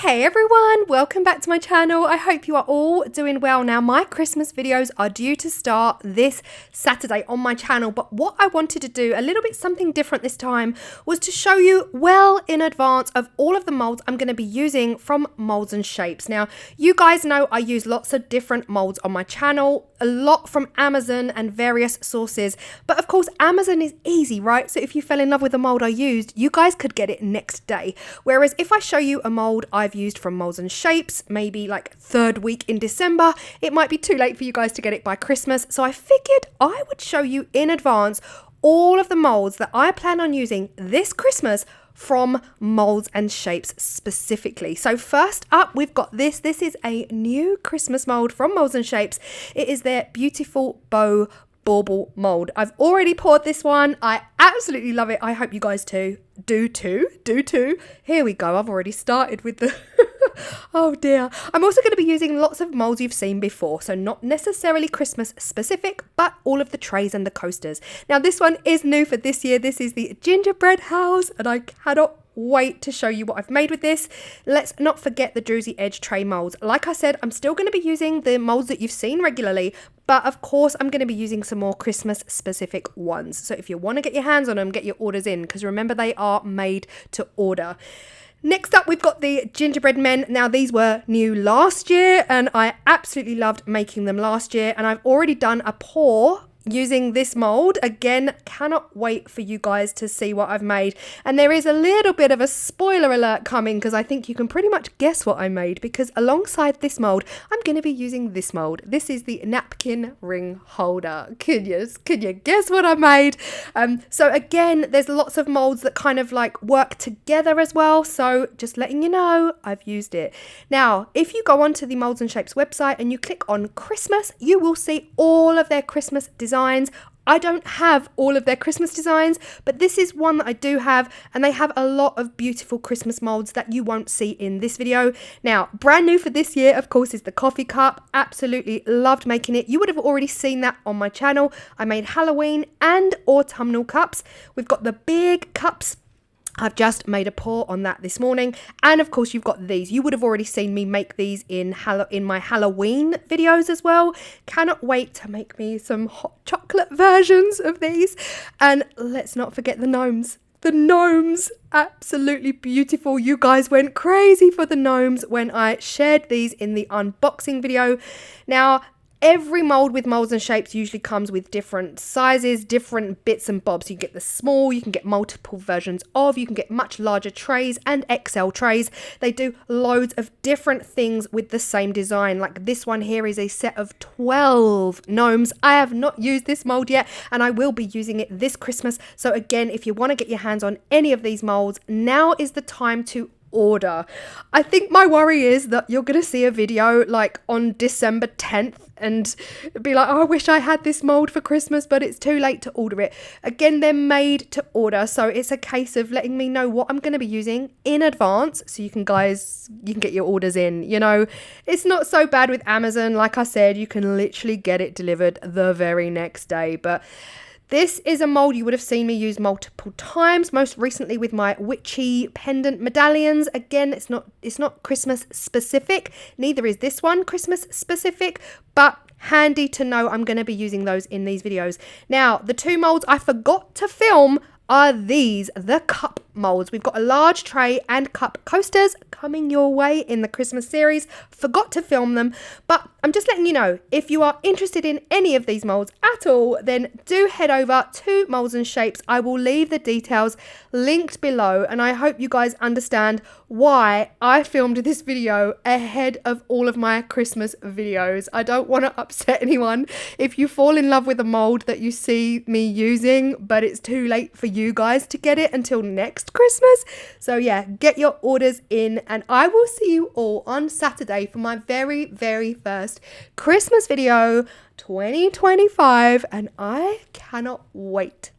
Hey everyone, welcome back to my channel. I hope you are all doing well. Now my Christmas videos are due to start this Saturday on my channel, but what I wanted to do, a little bit something different this time, was to show you well in advance of all of the molds I'm going to be using from Molds and Shapes. Now you guys know I use lots of different molds on my channel, a lot from Amazon and various sources, but of course Amazon is easy, right? So if you fell in love with the mold I used, you guys could get it next day. Whereas if I show you a mold I've used from Molds and Shapes, maybe like third week in December, it might be too late for you guys to get it by Christmas. So I figured I would show you in advance all of the molds that I plan on using this Christmas from Molds and Shapes specifically. So first up, we've got this. This is a new Christmas mold from Molds and Shapes. It is their beautiful bow bauble mold. I've already poured this one. I absolutely love it. I hope you guys do too. Here we go. I've already started with the oh dear. I'm also going to be using lots of molds you've seen before, so not necessarily Christmas specific, but all of the trays and the coasters. Now this one is new for this year. This is the gingerbread house, and I cannot wait to show you what I've made with this. Let's not forget the druzy edge tray molds. Like I said, I'm still going to be using the molds that you've seen regularly, but of course I'm going to be using some more Christmas specific ones. So if you want to get your hands on them, get your orders in, because remember they are made to order. Next up, we've got the gingerbread men. Now these were new last year and I absolutely loved making them last year, and I've already done a pour using this mold. Again, cannot wait for you guys to see what I've made. And there is a little bit of a spoiler alert coming, because I think you can pretty much guess what I made, because alongside this mold I'm going to be using this mold. This is the napkin ring holder. Can you guess what I made? So again, there's lots of molds that kind of like work together as well, so just letting you know I've used it. Now if you go onto the Molds and Shapes website and you click on Christmas, you will see all of their Christmas designs. I don't have all of their Christmas designs, but this is one that I do have, and they have a lot of beautiful Christmas molds that you won't see in this video. Now, brand new for this year, of course, is the coffee cup. Absolutely loved making it. You would have already seen that on my channel. I made Halloween and autumnal cups. We've got the big cups. I've just made a pour on that this morning. And of course you've got these. You would have already seen me make these in my Halloween videos as well. Cannot wait to make me some hot chocolate versions of these. And let's not forget the gnomes. The gnomes, absolutely beautiful. You guys went crazy for the gnomes when I shared these in the unboxing video. Now, every mold with Molds and Shapes usually comes with different sizes, different bits and bobs. You can get the small, you can get multiple versions of, you can get much larger trays and XL trays. They do loads of different things with the same design. Like this one here is a set of 12 gnomes. I have not used this mold yet, and I will be using it this Christmas. So again, if you want to get your hands on any of these molds, now is the time to order. I think my worry is that you're going to see a video like on December 10th and be like, oh, I wish I had this mold for Christmas, but it's too late to order it. Again, they're made to order, so it's a case of letting me know what I'm going to be using in advance, so you can get your orders in. You know, it's not so bad with Amazon. Like I said, you can literally get it delivered the very next day. But this is a mold you would have seen me use multiple times, most recently with my witchy pendant medallions. Again, it's not Christmas specific, neither is this one Christmas specific, but handy to know I'm going to be using those in these videos. Now, the two molds I forgot to film are these, the cup molds. We've got a large tray and cup coasters coming your way in the Christmas series. Forgot to film them, but I'm just letting you know, if you are interested in any of these molds at all, then do head over to Molds and Shapes. I will leave the details linked below, and I hope you guys understand why I filmed this video ahead of all of my Christmas videos. I don't want to upset anyone if you fall in love with a mold that you see me using, but it's too late for you guys to get it until next Christmas. So yeah, get your orders in, and I will see you all on Saturday for my very, very first Christmas video 2025, and I cannot wait.